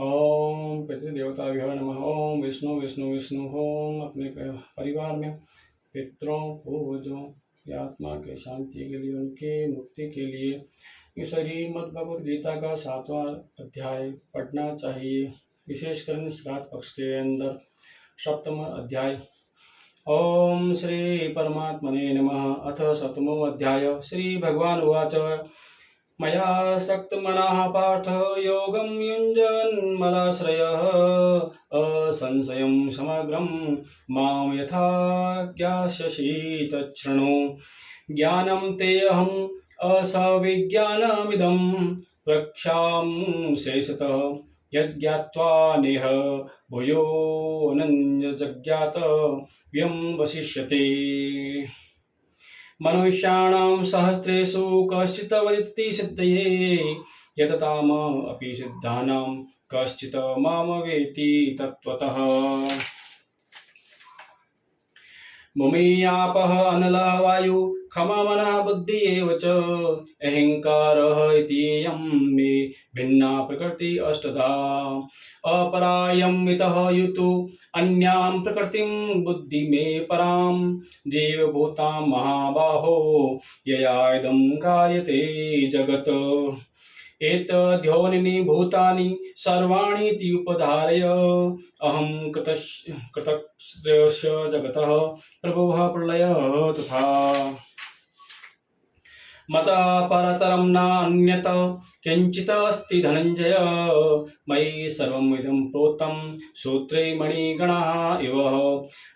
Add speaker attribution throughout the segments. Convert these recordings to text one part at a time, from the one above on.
Speaker 1: ओम पितृदेवताभ्यो नमः। ओम विष्णु विष्णु विष्णु। ओम अपने परिवार में पितरों पूर्वजों की आत्मा के शांति के लिए, उनके मुक्ति के लिए ये श्रीमद् भगवत गीता का 7वां अध्याय पढ़ना चाहिए। विशेषकर श्राद्ध पक्ष के अंदर 7वां अध्याय। ओम श्री परमात्मने नमः। अथ 7मो अध्याय। श्री भगवान उवाच मया सक्तमनः पार्थ योगं युञ्जन्मलाश्रयः असंशयं समग्रं मां यथा ज्ञास्यसि तच्छृणु। ज्ञानं तेऽहम् असविज्ञानमिदं प्रक्षां शेषतः यज्ञात्वा नेह भूयोऽनन्यजज्ञात व्यं वसिष्यते। मनुष्याणां सहस्रेषु कश्चित् वदिति सिद्धये यतताम अपि सिद्धानां कश्चित् माम वेति तत्त्वतः। भूमियापः अनलः वायु खमा मनः बुद्धि एव च अहङ्कारः इत्ययं मे भिन्ना प्रकृति अष्टधा। अपरायं वितः युतु अन्यां प्रकृतिं बुद्धि मे परां जीवभूतां महाबाहो यया इदं कार्यते जगत्। एतद्योनिनि भूतानि सर्वाणीति उपधारय अहं कृतस्य जगतः प्रभुः प्रलयः तथा। मतः परतरं नान्यत् किञ्चित् अस्ति धनञ्जय मयि सर्वमिदं प्रोतं सूत्रे मणिगणः इव।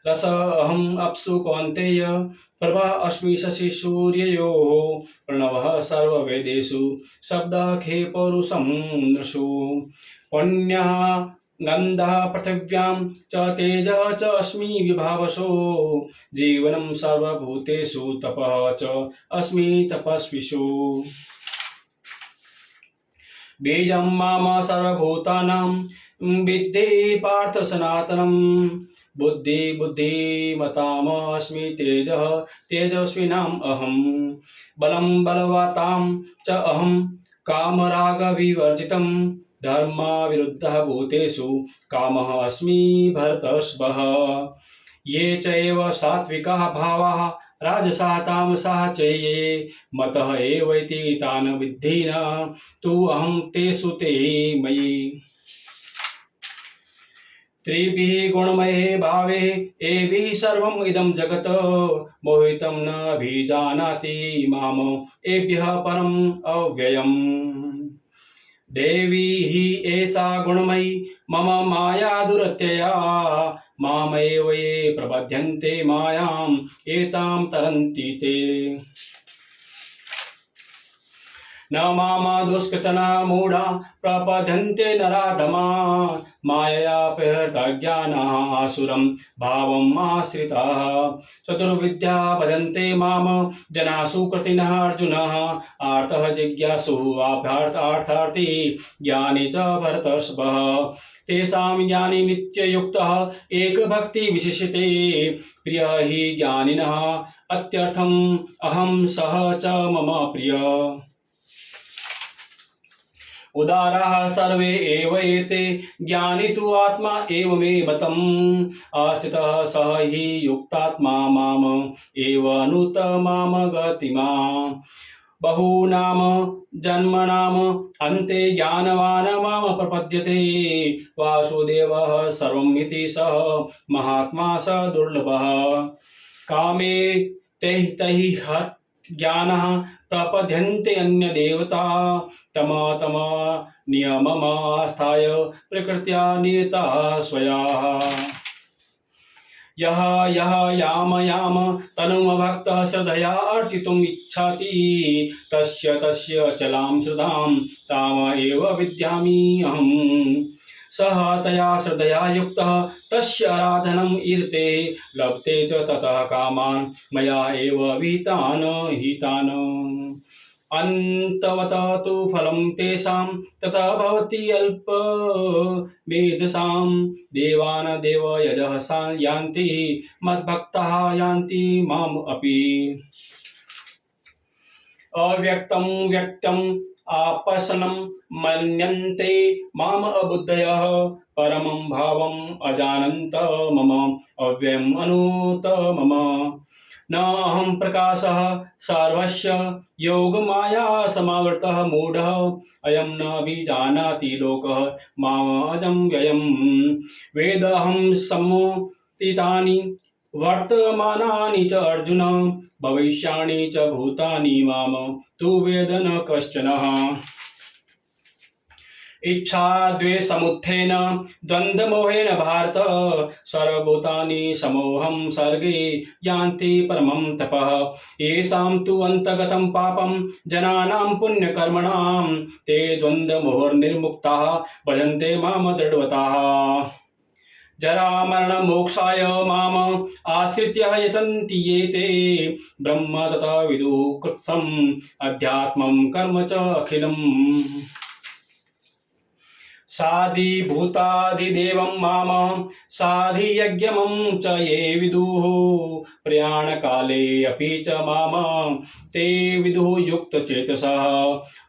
Speaker 1: रस अहम् अप्सु कौन्तेय प्रभा अस्मि शशि सूर्ययोः प्रणवः सर्ववेदेषु शब्दः खे पौरुषं नृषु। पुण्यः गन्धः पृथिव्यां च तेजः च अस्मि विभावसो जीवनं सर्वभूतेषु तपः च अस्मि तपस्विषु। बीजं माम सर्वभूतानां विद्धि पार्थ सनातनं बुद्धि बुद्धिमताम् अस्मि तेजः तेजस्विनाम् अहं बलं बलवतां च अहं कामरागविवर्जितं धर्माविरुद्धः भूतेषु कामः अस्मि भरतर्षभः। ये चैव सात्विकाः भावाः राजसाः तामसाः च ये मतः एवैति तान् विद्धि न तु अहं तेषु ते मयि। त्रिभिः गुणमये भावे एभिः सर्वम् इदं जगत् मोहितं न अभिजानाति माम् एभ्यः परम् अव्ययम्। देवी हि एषा गुणमयी मम माया दुरत्यया मामेव ये प्रपद्यन्ते मायाम् एतां तरन्ति ते। न मामा दुष्कृतना मूढा प्रपद्यन्ते नराधमा माययापहृतज्ञानाः आसुरं भावम् आश्रिताः। चतुर्विद्या भजन्ते माम जनाः सुकृतिनः अर्जुनः आर्तः जिज्ञासुः अर्थार्थी ज्ञानी च भरतर्षभः। तेषां ज्ञानी नित्ययुक्तः एकभक्ति विशिष्यते प्रियः हि ज्ञानिनः अत्यर्थम् अहं सः च मम प्रियः। उदाराः सर्वे एव एते ज्ञानी तु आत्मा एव मे मतम् आश्रितः सः हि युक्तात्मा माम एव अनुत्तमां गतिमान्। बहूनां जन्मनां अन्ते ज्ञानवान् मां प्रपद्यते वासुदेवः सर्वमिति सः महात्मा स दुर्लभः। कामे तैः ज्ञानः प्रपद्यन्ते अन्यदेवता तम नियममास्थाय प्रकृत्या नियता स्वया। यः याम तनुं भक्तः श्रद्धया अर्चितुम् इच्छति तस्य अचलां श्रद्धां ताम एव विद्यामि अहम्। सः तया श्रद्धया युक्तः तस्य आराधनम् ईर्ते लभते च ततः कामान् मया एव विहितान् हितान्। अन्तवतः तु फलं तेषां ततः भवति अल्पमेधसां देवान् देवयजः यान्ति मद्भक्ताः यान्ति माम् अपि। अव्यक्तं व्यक्तं आपसनं मन्यन्ते माम अबुद्धयः परमं भावम् अजानन्त मम अव्ययम् अनूत मम न अहं प्रकाशः सर्वस्य योगमाया समावृतः मूढः अयं न अभिजानाति लोकः मामजं व्ययम् वेदहं सम्मोतितानि वर्तमानानि च अर्जुन भविष्याणि च भूतानि माम तु वेद न कश्चनः इच्छा द्वेषमुत्थेन द्वन्द्वमोहेन भारत सर्वभूतानि समोहं सर्गे यान्ति परमं तपः येषां तु अन्तगतं पापं जनानां पुण्यकर्मणां ते द्वन्द्वमोहनिर्मुक्ताः भजन्ते माम दृढव्रताः जरामरणमोक्षाय माम आश्रित्य यतन्ति ये ते ब्रह्म तथा विदुः कृत्स्नम् अध्यात्मं कर्म च अखिलम् साधिभूताधिदेवं माम साधियज्ञमं च ये विदुः प्रयाणकाले अपि च माम ते विदुः युक्तचेतसः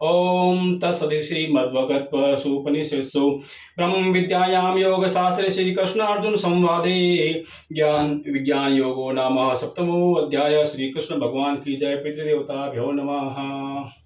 Speaker 1: ॐ तत्सदि श्रीमद्भगवद्गीतासु ब्रह्म विद्यायां योगशास्त्रे श्रीकृष्ण अर्जुन संवादे ज्ञान विज्ञान योगो नाम 7वां अध्याय। श्री कृष्ण भगवान की जय। पितृदेवताभ्यो नमः।